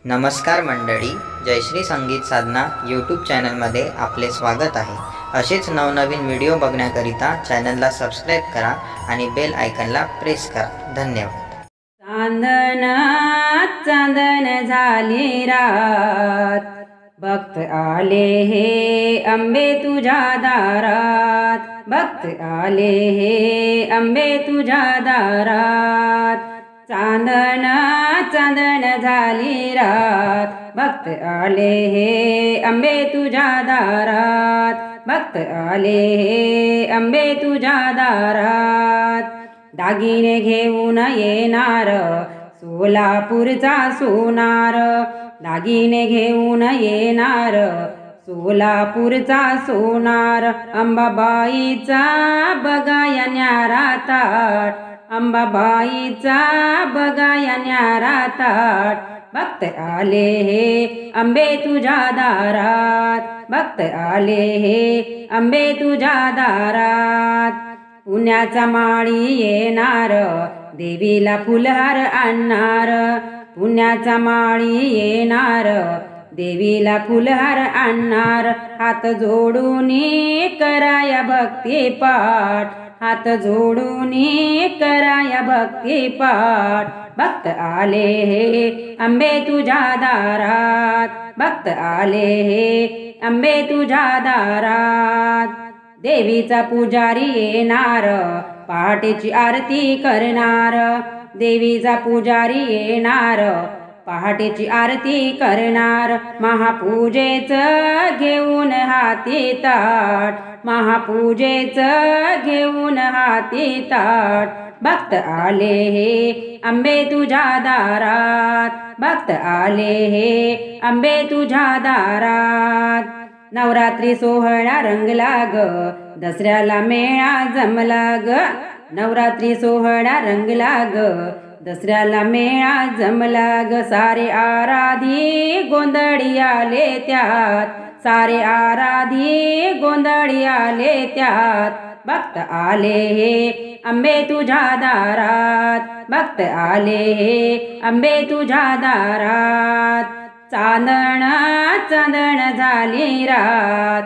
नमस्कार मंडळी, जयश्री संगीत साधना यूट्यूब चॅनलमध्ये आपले स्वागत आहे। असेच नवनवीन व्हिडिओ बघण्याकरिता चॅनलला सबस्क्राइब करा आणि बेल आयकॉनला प्रेस करा। धन्यवाद। चांदणात चांदण झाली रात, भक्त आले हे अंबे तुझ्या दारात, भक्त आले हे अंबे तुझ्या दारात। चांदणात चांदण झाली रात, भक्त आले हे अंबे तुझ्या दारात, भक्त आले हे अंबे तुझ्या दारात। दागिने घेऊन येणार सोलापूरचा सोनार, दागिने घेऊन येणार सोलापूरचा सोनार। अंबाबाईचा बघाया न्यारा ताट, अंबाबाईचा बघाया न्यारा ताट। भक्त आले हे अंबे तुझ्या दारात, भक्त आले हे अंबे तुझ्या दारात। पुण्याचा माळी येणार देवीला फुलहार आणणार, पुण्याचा माळी येणार देवीला फुलहार आणणार। हात जोडून कराया भक्ती पाठ, हात जोडून कराया भक्ती पाठ। भक्त आले हे अंबे तुझ्या दारात, भक्त आले हे अंबे तुझ्या दारात। देवीचा पुजारी येणार पहाटेची आरती करणार, देवीचा पुजारी येणार पहाटेची आरती करणार। महापूजेच घेऊन हाती ताट, महापूजेच घेऊन हाती ताट। भक्त आले हे अंबे तुझ्या दारात, भक्त आले हे अंबे तुझ्या दारात। नवरात्री सोहळा रंगला ग, दसऱ्याला मेळा जमला ग, नवरात्री सोहळा रंगला ग, दसऱ्याला मेळा जमला ग। सारे आराधी गोंधळी आले त्यात, सारे आराधी गोंधळी आले त्यात। भक्त आले हे अंबे तुझ्या दारात, भक्त आले हे अंबे तुझ्या दारात। चांदणात चांदण झाली रात,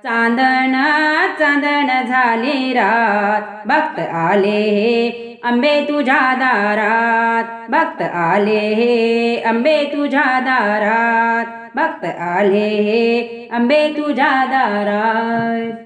चांदणात चांदण झाली रात। भक्त आले हे अंबे तुझ्या दारात, भक्त आले हे अंबे तुझ्या दारात, भक्त आले हे अंबे तुझ्या दारात।